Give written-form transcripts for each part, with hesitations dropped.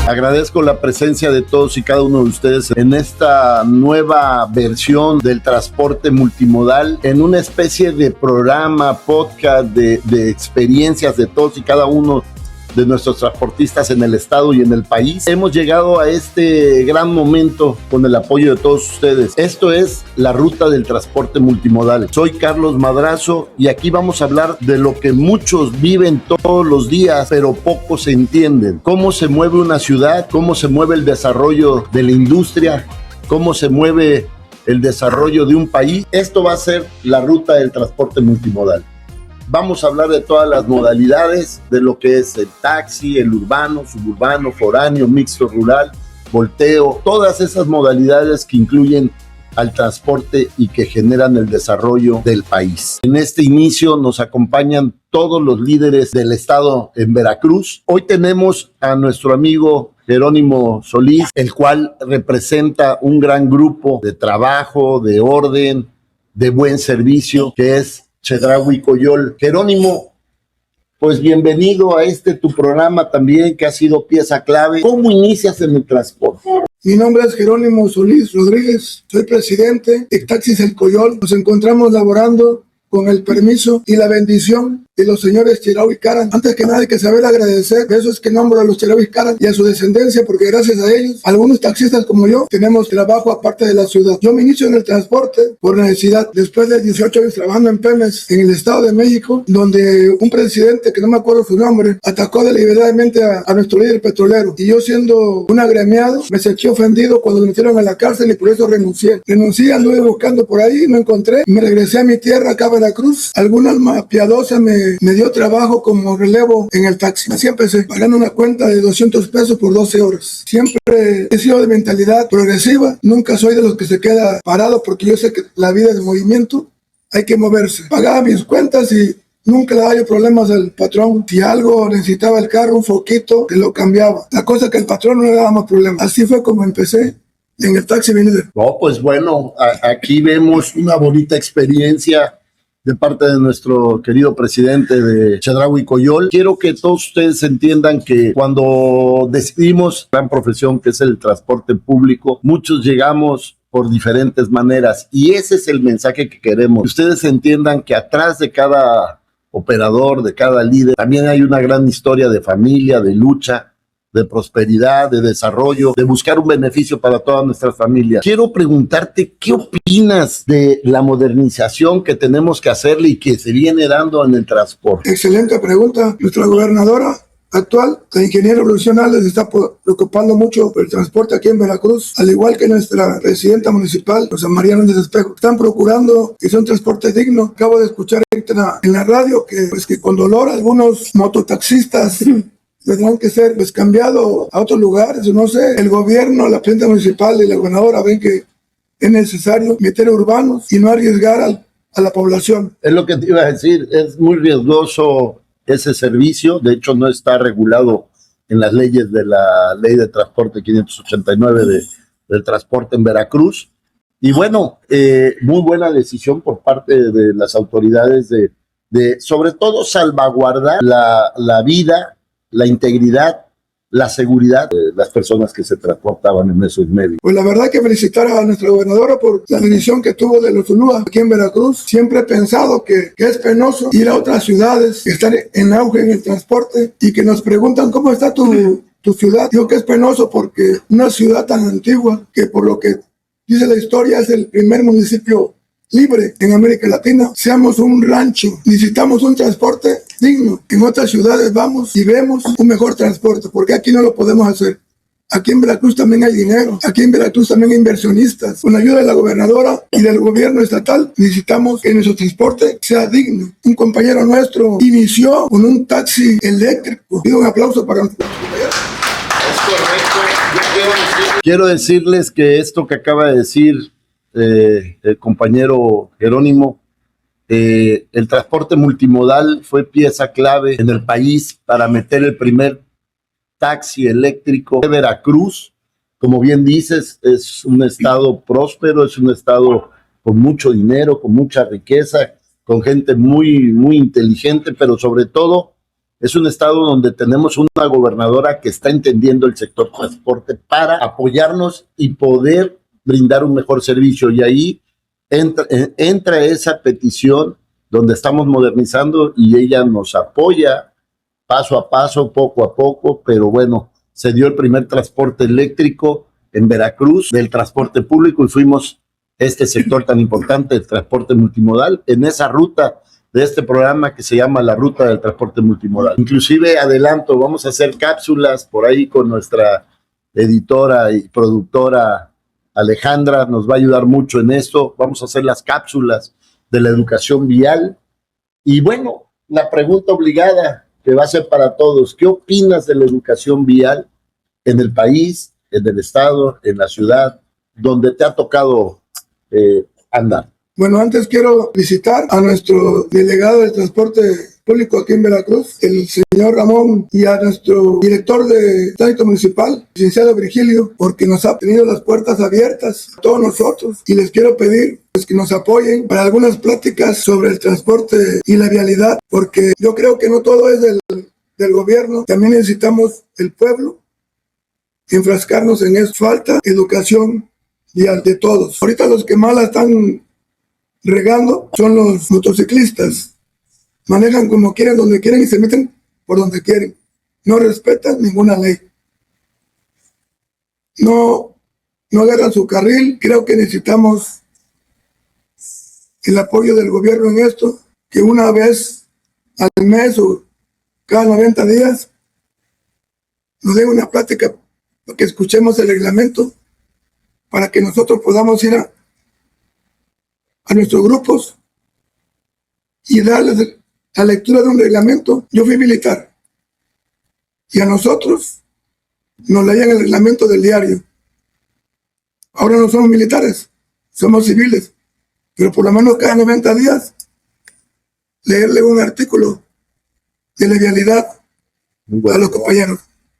Agradezco la presencia de todos y cada uno de ustedes en esta nueva versión del transporte multimodal, en una especie de programa, podcast de experiencias de todos y cada uno de nuestros transportistas en el estado y en el país. Hemos llegado a este gran momento con el apoyo de todos ustedes. Esto es la ruta del transporte multimodal. Soy Carlos Madrazo y aquí vamos a hablar de lo que muchos viven todos los días, pero pocos entienden. Cómo se mueve una ciudad, cómo se mueve el desarrollo de la industria, cómo se mueve el desarrollo de un país. Esto va a ser la ruta del transporte multimodal. Vamos a hablar de todas las modalidades, de lo que es el taxi, el urbano, suburbano, foráneo, mixto rural, volteo, todas esas modalidades que incluyen al transporte y que generan el desarrollo del país. En este inicio nos acompañan todos los líderes del estado en Veracruz. Hoy tenemos a nuestro amigo Jerónimo Solís, el cual representa un gran grupo de trabajo, de orden, de buen servicio, que es Chedraui Coyol. Jerónimo, pues bienvenido a tu programa también, que ha sido pieza clave. ¿Cómo inicias en el transporte? Mi nombre es Jerónimo Solís Rodríguez, soy presidente de Taxis El Coyol. Nos encontramos laborando con el permiso y la bendición de los señores Chedraui Caran. Antes que nada hay que saber agradecer, de eso es que nombro a los Chedraui Caran y a su descendencia, porque gracias a ellos, algunos taxistas como yo, tenemos trabajo aparte de la ciudad. Yo me inicio en el transporte por necesidad, después de 18 años trabajando en Pemex, en el Estado de México, donde un presidente, que no me acuerdo su nombre, atacó deliberadamente a nuestro líder petrolero, y yo, siendo un agremiado, me sentí ofendido cuando me metieron a la cárcel y por eso renuncié. Anduve buscando por ahí, no encontré, me regresé a mi tierra, acá a Veracruz. Alguna alma piadosa me dio trabajo como relevo en el taxi. Así empecé, pagando una cuenta de 200 pesos por 12 horas. Siempre he sido de mentalidad progresiva, nunca soy de los que se queda parado, porque yo sé que la vida es movimiento, hay que moverse. Pagaba mis cuentas y nunca le daba problemas al patrón. Si algo necesitaba el carro, un foquito, te lo cambiaba. La cosa es que el patrón no le daba más problemas. Así fue como empecé en el taxi. No, pues bueno, aquí vemos una bonita experiencia de parte de nuestro querido presidente de Chedraui Coyol. Quiero que todos ustedes entiendan que cuando decidimos la gran profesión que es el transporte público, muchos llegamos por diferentes maneras, y ese es el mensaje que queremos. Que ustedes entiendan que atrás de cada operador, de cada líder, también hay una gran historia de familia, de lucha, de prosperidad, de desarrollo, de buscar un beneficio para todas nuestras familias. Quiero preguntarte, ¿qué opinas de la modernización que tenemos que hacerle y que se viene dando en el transporte? Excelente pregunta. Nuestra gobernadora actual, la ingeniera Lucía Nales, está preocupando mucho por el transporte aquí en Veracruz, al igual que nuestra presidenta municipal, Rosa María Núñez Espejo. Están procurando que sea un transporte digno. Acabo de escuchar en la radio que con dolor algunos mototaxistas tendrán que ser cambiados a otros lugares. No sé, el gobierno, la presidenta municipal y la gobernadora ven que es necesario meter urbanos y no arriesgar a la población. Es lo que te iba a decir, es muy riesgoso ese servicio. De hecho, no está regulado en las leyes de la Ley de Transporte 589 del transporte en Veracruz. Y bueno, muy buena decisión por parte de las autoridades de sobre todo salvaguardar la vida, la integridad, la seguridad de las personas que se transportaban en esos medios. Pues la verdad que felicitar a nuestra gobernadora por la bendición que tuvo de los UNUA aquí en Veracruz. Siempre he pensado que es penoso ir a otras ciudades que están en auge en el transporte y que nos preguntan cómo está tu ciudad. Digo que es penoso porque una ciudad tan antigua, que por lo que dice la historia es el primer municipio libre en América Latina, seamos un rancho. Necesitamos un transporte digno. En otras ciudades vamos y vemos un mejor transporte, porque aquí no lo podemos hacer. Aquí en Veracruz también hay dinero, aquí en Veracruz también hay inversionistas. Con la ayuda de la gobernadora y del gobierno estatal, necesitamos que nuestro transporte sea digno. Un compañero nuestro inició con un taxi eléctrico. Pido un aplauso para nuestro compañero. Es correcto. Quiero decirles que esto que acaba de decir el compañero Jerónimo, el transporte multimodal fue pieza clave en el país para meter el primer taxi eléctrico de Veracruz. Como bien dices, es un estado próspero, es un estado con mucho dinero, con mucha riqueza, con gente muy, muy inteligente, pero sobre todo Es un estado donde tenemos una gobernadora que está entendiendo el sector transporte para apoyarnos y poder brindar un mejor servicio. Y ahí entra esa petición donde estamos modernizando y ella nos apoya paso a paso, poco a poco, pero bueno, se dio el primer transporte eléctrico en Veracruz del transporte público y fuimos este sector tan importante del transporte multimodal en esa ruta de este programa que se llama la ruta del transporte multimodal. Inclusive adelanto, vamos a hacer cápsulas por ahí con nuestra editora y productora Alejandra, nos va a ayudar mucho en esto. Vamos a hacer las cápsulas de la educación vial. Y bueno, la pregunta obligada que va a ser para todos, ¿qué opinas de la educación vial en el país, en el estado, en la ciudad, donde te ha tocado andar? Bueno, antes quiero visitar a nuestro delegado de transporte público aquí en Veracruz, el señor Ramón, y a nuestro director de tránsito municipal, licenciado Virgilio, porque nos ha tenido las puertas abiertas a todos nosotros. Y les quiero pedir pues, que nos apoyen para algunas pláticas sobre el transporte y la vialidad, porque yo creo que no todo es del gobierno, también necesitamos el pueblo enfrascarnos en eso. Falta educación vial de todos. Ahorita los que más la están regando son los motociclistas. Manejan como quieren, donde quieren y se meten por donde quieren. No respetan ninguna ley. No agarran su carril. Creo que necesitamos el apoyo del gobierno en esto, que una vez al mes o cada 90 días nos den una plática para que escuchemos el reglamento, para que nosotros podamos ir a nuestros grupos y darles la lectura de un reglamento. Yo fui militar y a nosotros nos leían el reglamento del diario. Ahora no somos militares, somos civiles, pero por lo menos cada 90 días leerle un artículo de la vialidad a los compañeros.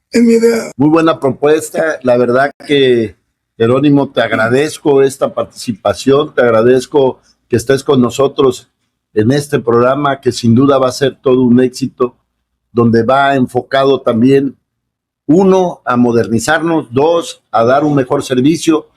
Es mi idea. Muy buena propuesta, la verdad que Jerónimo, te agradezco esta participación, te agradezco que estés con nosotros en este programa que sin duda va a ser todo un éxito, donde va enfocado también, uno, a modernizarnos, dos, a dar un mejor servicio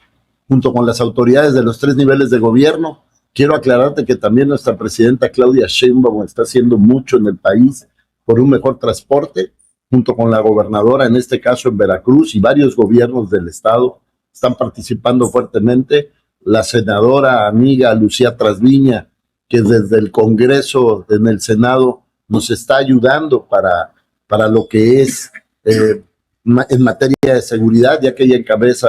junto con las autoridades de los 3 niveles de gobierno. Quiero aclararte que también nuestra presidenta Claudia Sheinbaum está haciendo mucho en el país por un mejor transporte, junto con la gobernadora, en este caso en Veracruz, y varios gobiernos del estado están participando fuertemente. La senadora amiga Lucía Trasviña, que desde el Congreso, en el Senado, nos está ayudando para lo que es en materia de seguridad, ya que ella encabeza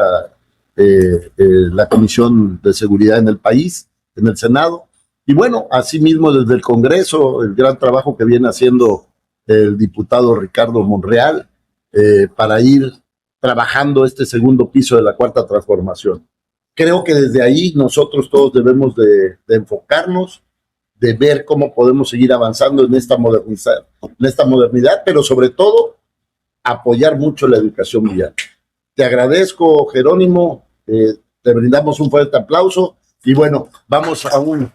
la Comisión de Seguridad en el país, en el Senado. Y bueno, asimismo desde el Congreso, el gran trabajo que viene haciendo el diputado Ricardo Monreal para ir trabajando este segundo piso de la Cuarta Transformación. Creo que desde ahí nosotros todos debemos de enfocarnos, de ver cómo podemos seguir avanzando en esta modernidad, pero sobre todo apoyar mucho la educación vial. Te agradezco, Jerónimo, te brindamos un fuerte aplauso y bueno, vamos a un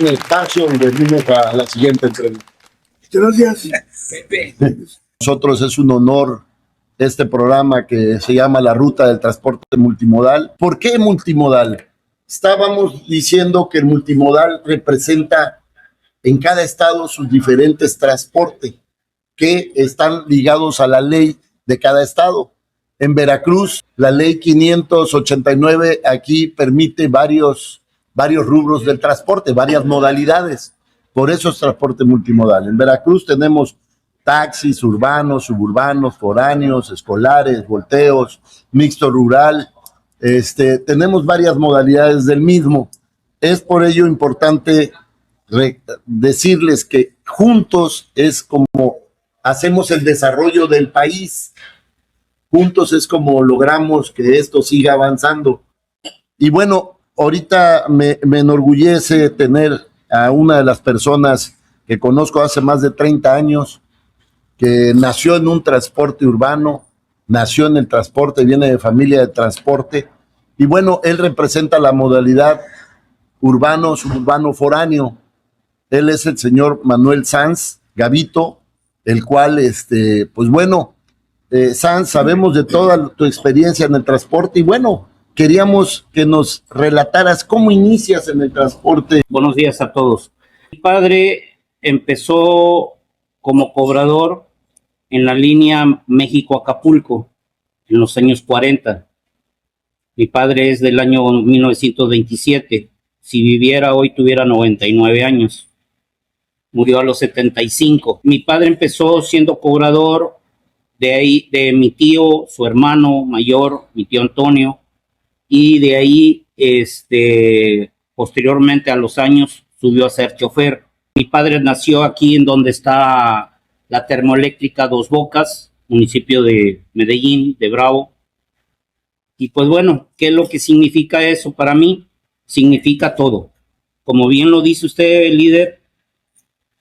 espacio donde venimos a la siguiente entrevista. Gracias. Nosotros es un honor este programa que se llama La Ruta del Transporte Multimodal. ¿Por qué multimodal? Estábamos diciendo que el multimodal representa en cada estado sus diferentes transportes que están ligados a la ley de cada estado. En Veracruz, la ley 589 aquí permite varios rubros del transporte, varias modalidades. Por eso es transporte multimodal. En Veracruz tenemos taxis urbanos, suburbanos, foráneos, escolares, volteos, mixto rural. Tenemos varias modalidades del mismo. Es por ello importante decirles que juntos es como hacemos el desarrollo del país. Juntos es como logramos que esto siga avanzando. Y bueno, ahorita me enorgullece tener a una de las personas que conozco hace más de 30 años, que nació en un transporte urbano, nació en el transporte, viene de familia de transporte, y bueno, él representa la modalidad urbano, suburbano, foráneo. Él es el señor Manuel Sanz Gavito, el cual, pues bueno, Sanz, sabemos de toda tu experiencia en el transporte y bueno, queríamos que nos relataras cómo inicias en el transporte. Buenos días a todos. Mi padre empezó como cobrador en la línea México-Acapulco en los años 40. Mi padre es del año 1927. Si viviera hoy tuviera 99 años. Murió a los 75. Mi padre empezó siendo cobrador de ahí, de mi tío, su hermano mayor, mi tío Antonio, y de ahí, posteriormente a los años, subió a ser chofer. Mi padre nació aquí en donde está la termoeléctrica Dos Bocas, municipio de Medellín, de Bravo. Y pues bueno, ¿qué es lo que significa eso para mí? Significa todo. Como bien lo dice usted, líder,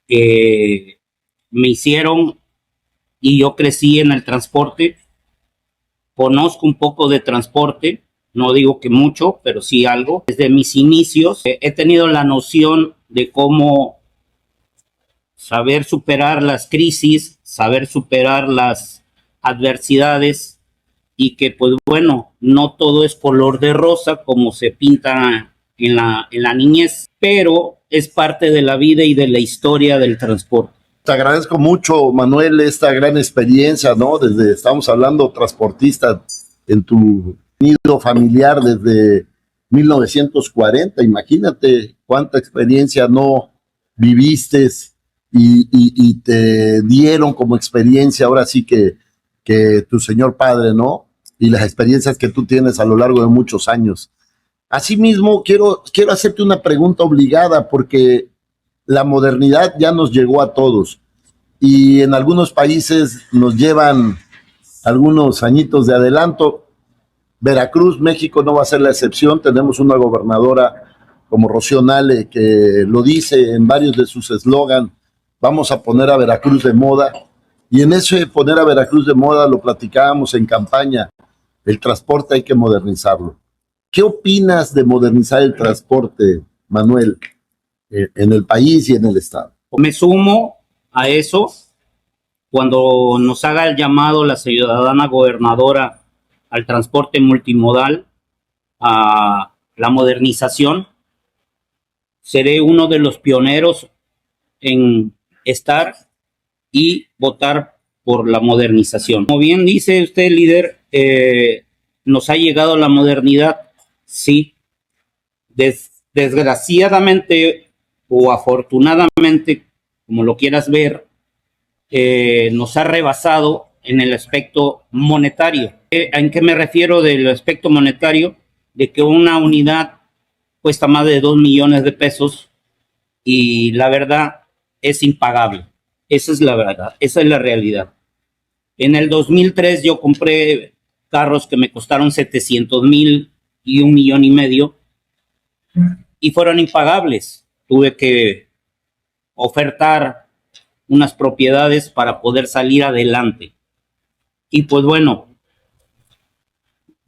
me hicieron y yo crecí en el transporte. Conozco un poco de transporte, no digo que mucho, pero sí algo. Desde mis inicios he tenido la noción de cómo saber superar las crisis, saber superar las adversidades y que pues bueno, no todo es color de rosa como se pinta en la niñez, pero es parte de la vida y de la historia del transporte. Te agradezco mucho, Manuel, esta gran experiencia, ¿no? Estamos hablando transportista en tu nido familiar desde 1940, imagínate cuánta experiencia no viviste y te dieron como experiencia ahora sí que tu señor padre, ¿no? Y las experiencias que tú tienes a lo largo de muchos años. Asimismo, quiero hacerte una pregunta obligada porque la modernidad ya nos llegó a todos y en algunos países nos llevan algunos añitos de adelanto. Veracruz, México no va a ser la excepción. Tenemos una gobernadora como Rocío Nale que lo dice en varios de sus eslogans: vamos a poner a Veracruz de moda. Y en eso de poner a Veracruz de moda lo platicábamos en campaña. El transporte hay que modernizarlo. ¿Qué opinas de modernizar el transporte, Manuel, en el país y en el estado? Me sumo a eso cuando nos haga el llamado la ciudadana gobernadora al transporte multimodal, a la modernización. Seré uno de los pioneros en estar y votar por la modernización. Como bien dice usted, líder, nos ha llegado la modernidad, sí. Desgraciadamente o afortunadamente, como lo quieras ver, nos ha rebasado en el aspecto monetario. ¿En qué me refiero del aspecto monetario? De que una unidad cuesta más de 2 millones de pesos y la verdad es impagable. Esa es la verdad, esa es la realidad. En el 2003 yo compré carros que me costaron 700,000 y 1,5 millones y fueron impagables. Tuve que ofertar unas propiedades para poder salir adelante. Y pues bueno,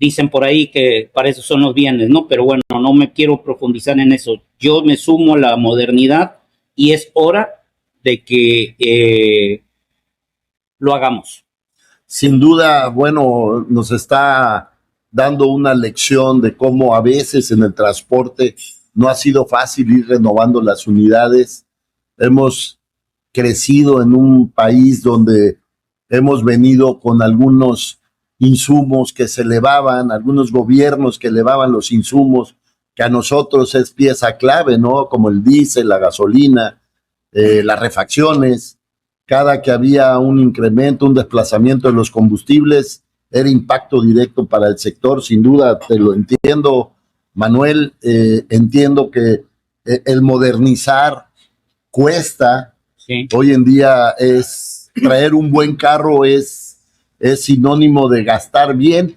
dicen por ahí que para eso son los bienes, ¿no? Pero bueno, no me quiero profundizar en eso. Yo me sumo a la modernidad y es hora de que lo hagamos. Sin duda, bueno, nos está dando una lección de cómo a veces en el transporte no ha sido fácil ir renovando las unidades. Hemos crecido en un país donde hemos venido con algunos insumos que se elevaban, algunos gobiernos que elevaban los insumos, que a nosotros es pieza clave, ¿no? Como el diésel, la gasolina, las refacciones. Cada que había un incremento, un desplazamiento de los combustibles, era impacto directo para el sector. Sin duda, te lo entiendo, Manuel. Entiendo que el modernizar cuesta. Sí. Hoy en día traer un buen carro es sinónimo de gastar bien,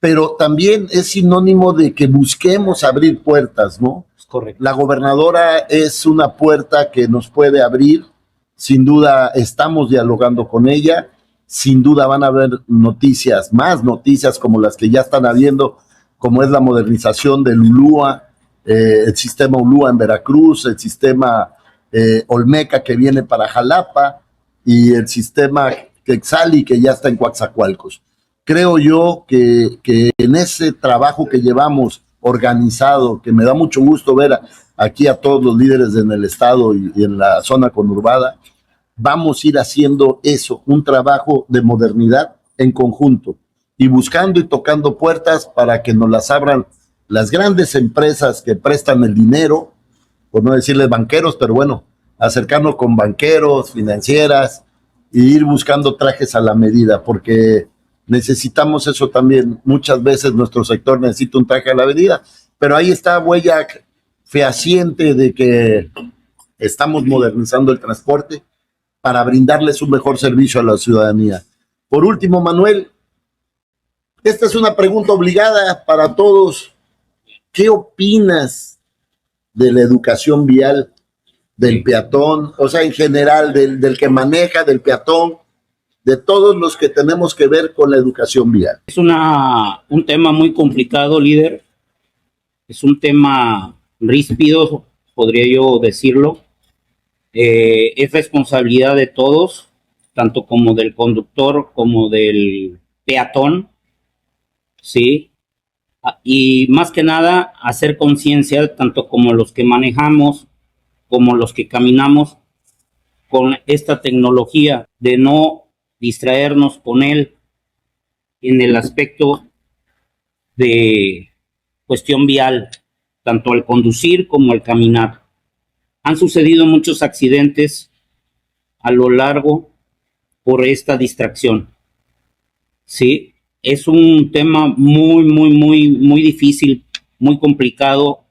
pero también es sinónimo de que busquemos abrir puertas, ¿no? Es correcto. La gobernadora es una puerta que nos puede abrir. Sin duda estamos dialogando con ella. Sin duda van a haber noticias, más noticias como las que ya están habiendo, como es la modernización del ULUA, el sistema ULUA en Veracruz, el sistema Olmeca que viene para Jalapa. y el sistema Quexali, que ya está en Coatzacoalcos. Creo yo que en ese trabajo que llevamos organizado, que me da mucho gusto ver aquí a todos los líderes en el estado y en la zona conurbada, vamos a ir haciendo eso, un trabajo de modernidad en conjunto y buscando y tocando puertas para que nos las abran las grandes empresas que prestan el dinero, por no decirles banqueros, pero bueno, acercarnos con banqueros, financieras e ir buscando trajes a la medida, porque necesitamos eso también. Muchas veces nuestro sector necesita un traje a la medida, pero ahí está huella fehaciente de que estamos modernizando el transporte para brindarles un mejor servicio a la ciudadanía. Por último, Manuel, esta es una pregunta obligada para todos. ¿Qué opinas de la educación vial, del peatón, o sea, en general, del que maneja, del peatón, de todos los que tenemos que ver con la educación vial? Es un tema muy complicado, líder. Es un tema ríspido, podría yo decirlo. Es responsabilidad de todos, tanto como del conductor como del peatón, ¿sí? Y más que nada, hacer conciencia, tanto como los que manejamos, como los que caminamos, con esta tecnología, de no distraernos con él en el aspecto de cuestión vial, tanto al conducir como al caminar. Han sucedido muchos accidentes a lo largo por esta distracción. Sí, es un tema muy difícil, muy complicado,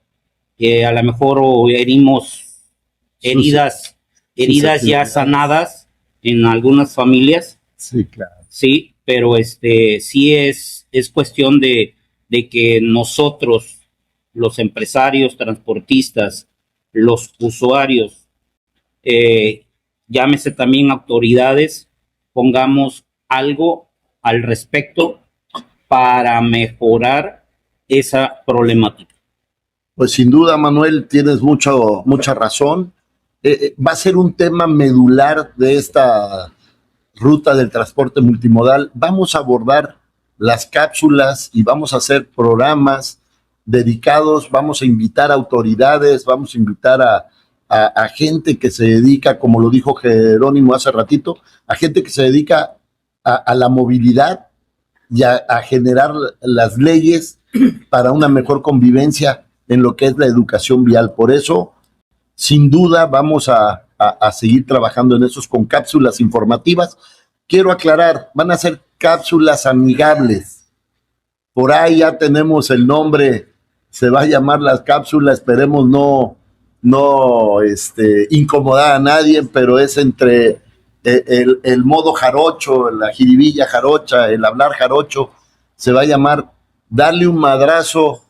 que a lo mejor herimos heridas ya sanadas en algunas familias. Sí, claro. Sí, pero sí es cuestión de que nosotros, los empresarios, transportistas, los usuarios, llámese también autoridades, pongamos algo al respecto para mejorar esa problemática. Pues sin duda, Manuel, tienes mucha razón. Va a ser un tema medular de esta ruta del transporte multimodal. Vamos a abordar las cápsulas y vamos a hacer programas dedicados, vamos a invitar a autoridades, vamos a invitar a gente que se dedica, como lo dijo Jerónimo hace ratito, a gente que se dedica a la movilidad y a generar las leyes para una mejor convivencia en lo que es la educación vial. Por eso, sin duda, vamos a seguir trabajando en esos con cápsulas informativas. Quiero aclarar, van a ser cápsulas amigables. Por ahí ya tenemos el nombre, se va a llamar las cápsulas, esperemos no incomodar a nadie, pero es entre el modo jarocho, la jiribilla jarocha, el hablar jarocho, se va a llamar darle un madrazo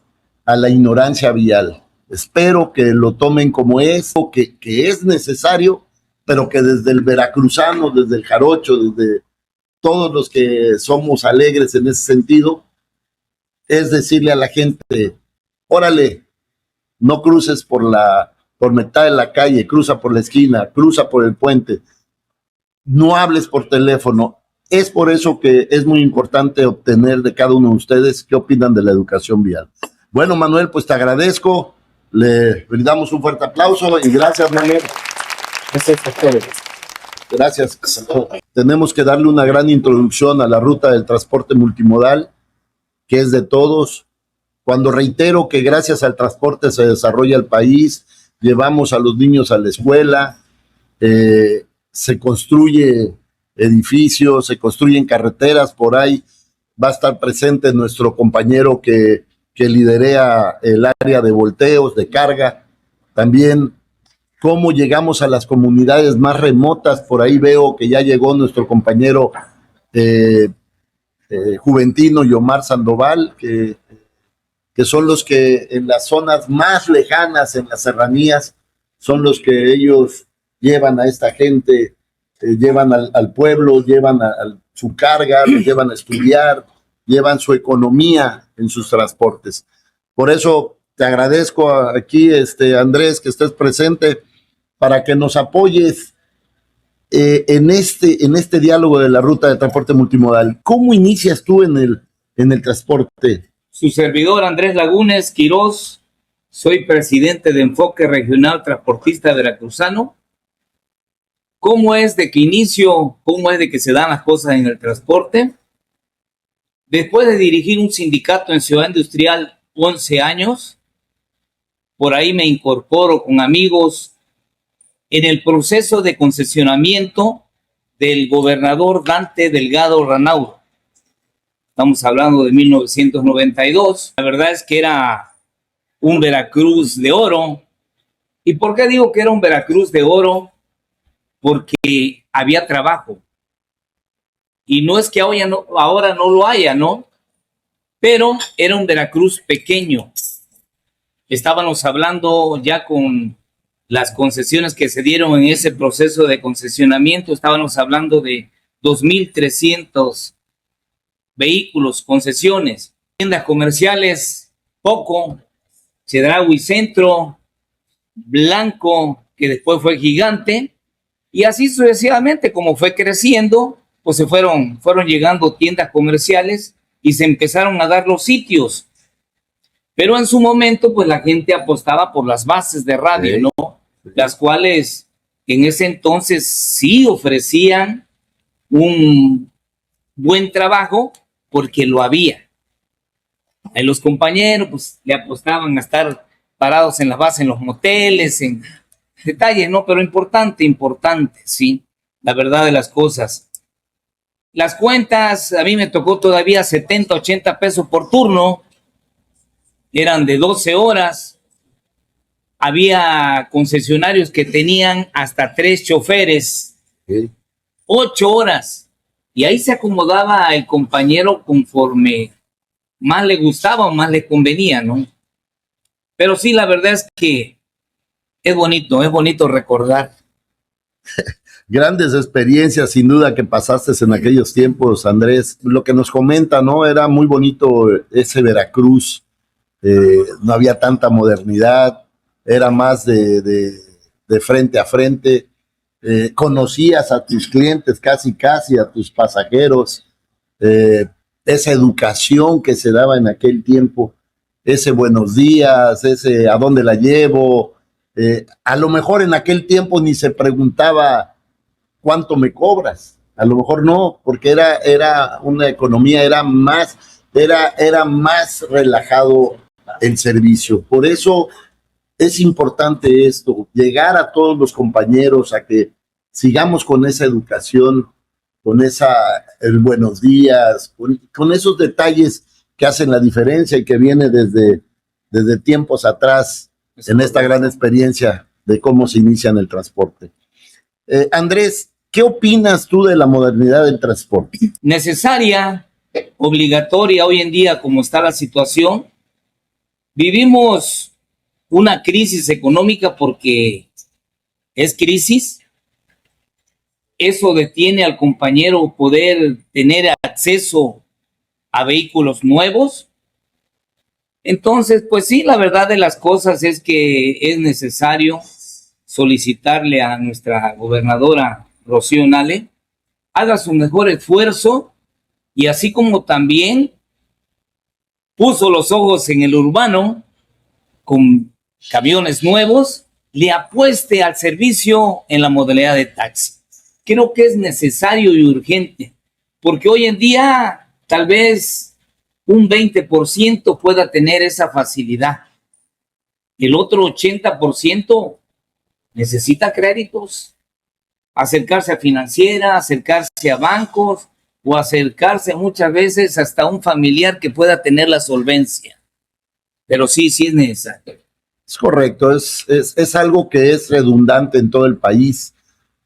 a la ignorancia vial. Espero que lo tomen como es, que es necesario, pero que desde el veracruzano, desde el jarocho, desde todos los que somos alegres en ese sentido, es decirle a la gente, órale, no cruces por mitad de la calle, cruza por la esquina, cruza por el puente, no hables por teléfono. Es por eso que es muy importante obtener de cada uno de ustedes qué opinan de la educación vial. Bueno, Manuel, pues te agradezco, le brindamos un fuerte aplauso y gracias, Manuel. Gracias. Tenemos que darle una gran introducción a la ruta del transporte multimodal, que es de todos. Cuando reitero que gracias al transporte se desarrolla el país, llevamos a los niños a la escuela, se construye edificios, se construyen carreteras, por ahí va a estar presente nuestro compañero que liderea el área de volteos, de carga, también cómo llegamos a las comunidades más remotas. Por ahí veo que ya llegó nuestro compañero juventino Yomar Sandoval, que son los que en las zonas más lejanas, en las serranías, son los que ellos llevan a esta gente, llevan al pueblo, llevan su carga, los llevan a estudiar, llevan su economía en sus transportes. Por eso te agradezco aquí, Andrés, que estés presente para que nos apoyes en este diálogo de la ruta de transporte multimodal, ¿cómo inicias tú en el transporte? Su servidor Andrés Lagunes Quirós, soy presidente de Enfoque Regional Transportista Veracruzano. ¿Cómo es de que inicio? ¿Cómo es de que se dan las cosas en el transporte? Después de dirigir un sindicato en Ciudad Industrial 11 años, por ahí me incorporo con amigos en el proceso de concesionamiento del gobernador Dante Delgado Ranauro. Estamos hablando de 1992. La verdad es que era un Veracruz de oro. ¿Y por qué digo que era un Veracruz de oro? Porque había trabajo. Y no es que ahora no lo haya, ¿no? Pero era un Veracruz pequeño. Estábamos hablando ya con las concesiones que se dieron en ese proceso de concesionamiento, estábamos hablando de 2,300 vehículos, concesiones, tiendas comerciales, poco, Chedraui Centro, Blanco, que después fue Gigante, y así sucesivamente, como fue creciendo, pues se fueron llegando tiendas comerciales y se empezaron a dar los sitios. Pero en su momento, pues la gente apostaba por las bases de radio, ¿no? Las cuales en ese entonces sí ofrecían un buen trabajo porque lo había. Y los compañeros pues le apostaban a estar parados en la base, en los moteles, en detalles, ¿no? Pero importante, sí, la verdad de las cosas. Las cuentas, a mí me tocó todavía 70, 80 pesos por turno, eran de 12 horas. Había concesionarios que tenían hasta 3 choferes, 8 horas. Y ahí se acomodaba el compañero conforme más le gustaba o más le convenía, ¿no? Pero sí, la verdad es que es bonito recordar. Grandes experiencias, sin duda, que pasaste en aquellos tiempos, Andrés. Lo que nos comenta, ¿no? Era muy bonito ese Veracruz. No había tanta modernidad, era más de frente a frente. Conocías a tus clientes casi, a tus pasajeros. Esa educación que se daba en aquel tiempo, ese buenos días, ese a dónde la llevo. A lo mejor en aquel tiempo ni se preguntaba cuánto me cobras, a lo mejor no, porque era una economía, era más relajado el servicio. Por eso es importante esto, llegar a todos los compañeros a que sigamos con esa educación, con el buenos días, con esos detalles que hacen la diferencia y que viene desde tiempos atrás en esta gran experiencia de cómo se inicia en el transporte. Andrés, ¿qué opinas tú de la modernidad del transporte? Necesaria, obligatoria hoy en día, como está la situación. Vivimos una crisis económica porque es crisis. Eso detiene al compañero poder tener acceso a vehículos nuevos. Entonces, pues sí, la verdad de las cosas es que es necesario solicitarle a nuestra gobernadora Rocío Nale haga su mejor esfuerzo y así como también puso los ojos en el urbano con camiones nuevos, le apueste al servicio en la modalidad de taxi. Creo que es necesario y urgente, porque hoy en día tal vez un 20% pueda tener esa facilidad. El otro 80% necesita créditos, acercarse a financiera, acercarse a bancos o acercarse muchas veces hasta un familiar que pueda tener la solvencia. Pero sí es necesario. Es correcto, es algo que es redundante en todo el país.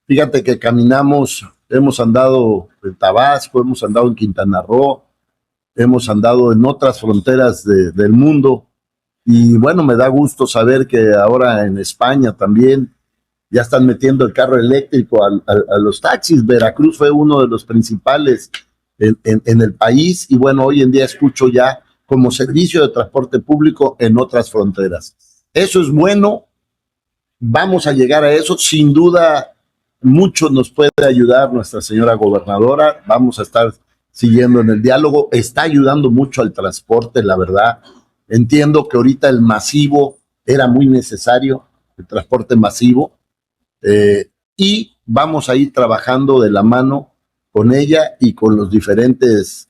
Fíjate que hemos andado en Tabasco, hemos andado en Quintana Roo, hemos andado en otras fronteras del mundo. Y bueno, me da gusto saber que ahora en España también ya están metiendo el carro eléctrico a los taxis. Veracruz fue uno de los principales en el país y bueno, hoy en día escucho ya como servicio de transporte público en otras fronteras. Eso es bueno, vamos a llegar a eso, sin duda mucho nos puede ayudar nuestra señora gobernadora. Vamos a estar siguiendo en el diálogo. Está ayudando mucho al transporte, la verdad. Entiendo que ahorita el masivo era muy necesario, el transporte masivo, y vamos a ir trabajando de la mano con ella y con los diferentes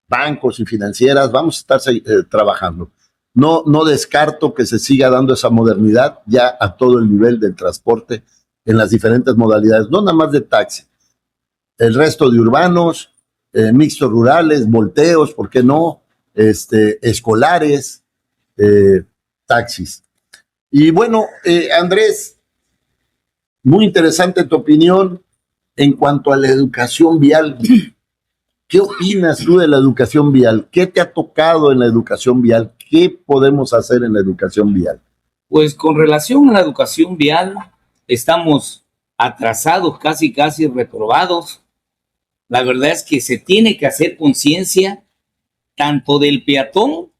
bancos y financieras. Vamos a estar trabajando. No descarto que se siga dando esa modernidad ya a todo el nivel del transporte en las diferentes modalidades, no nada más de taxi, el resto de urbanos, mixtos rurales, volteos, ¿por qué no? Escolares, taxis. Y bueno, Andrés, muy interesante tu opinión en cuanto a la educación vial. ¿Qué opinas tú de la educación vial? ¿Qué te ha tocado en la educación vial? ¿Qué podemos hacer en la educación vial? Pues con relación a la educación vial, estamos atrasados, casi reprobados. La verdad es que se tiene que hacer conciencia tanto del peatón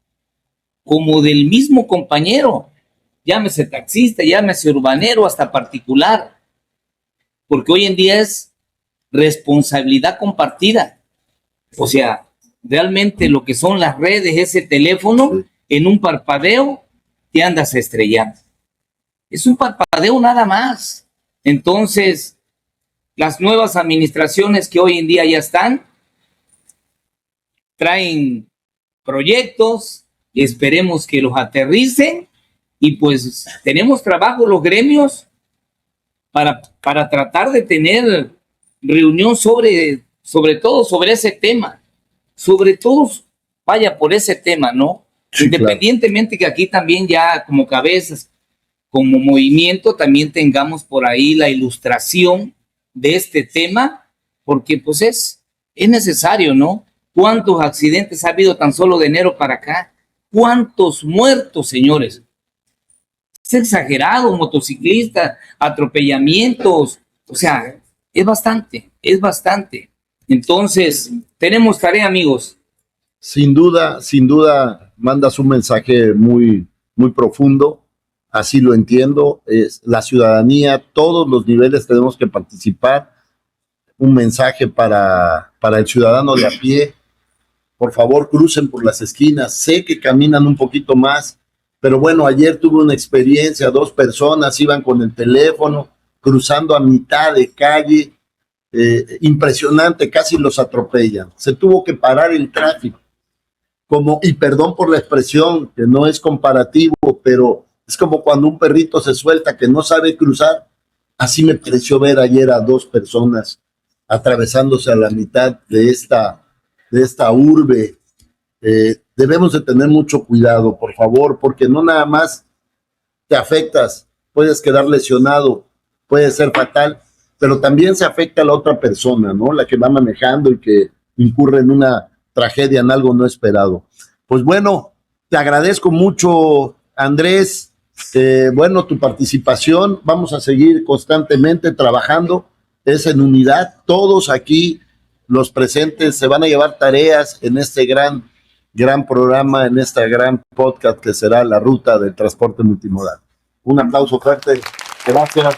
como del mismo compañero, llámese taxista, llámese urbanero, hasta particular, porque hoy en día es responsabilidad compartida. O sea, realmente lo que son las redes, ese teléfono, en un parpadeo te andas estrellando. Es un parpadeo nada más. Entonces, las nuevas administraciones que hoy en día ya están, traen proyectos, esperemos que los aterricen, y pues tenemos trabajo los gremios para tratar de tener reunión sobre todo sobre ese tema, sobre todo vaya por ese tema, ¿no? Sí, independientemente claro, que aquí también ya como cabezas, como movimiento, también tengamos por ahí la ilustración de este tema, porque pues es necesario, ¿no? ¿Cuántos accidentes ha habido tan solo de enero para acá? ¿Cuántos muertos, señores? Es exagerado, motociclistas, atropellamientos, o sea, es bastante. Entonces, tenemos tarea, amigos. Sin duda, mandas un mensaje muy profundo, así lo entiendo. Es la ciudadanía, todos los niveles tenemos que participar. Un mensaje para el ciudadano de a pie. Por favor, crucen por las esquinas. Sé que caminan un poquito más, pero bueno, ayer tuve una experiencia, 2 personas iban con el teléfono, cruzando a mitad de calle, impresionante, casi los atropellan. Se tuvo que parar el tráfico. Y perdón por la expresión, que no es comparativo, pero es como cuando un perrito se suelta que no sabe cruzar. Así me pareció ver ayer a 2 personas atravesándose a la mitad de esta urbe. Debemos de tener mucho cuidado, por favor, porque no nada más te afectas, puedes quedar lesionado, puede ser fatal, pero también se afecta a la otra persona, ¿no? La que va manejando y que incurre en una tragedia, en algo no esperado. Pues bueno, te agradezco mucho, Andrés, bueno, tu participación. Vamos a seguir constantemente trabajando, es en unidad. Todos aquí, los presentes, se van a llevar tareas en este gran programa, en este gran podcast que será La Ruta del Transporte Multimodal. Un aplauso fuerte. Gracias.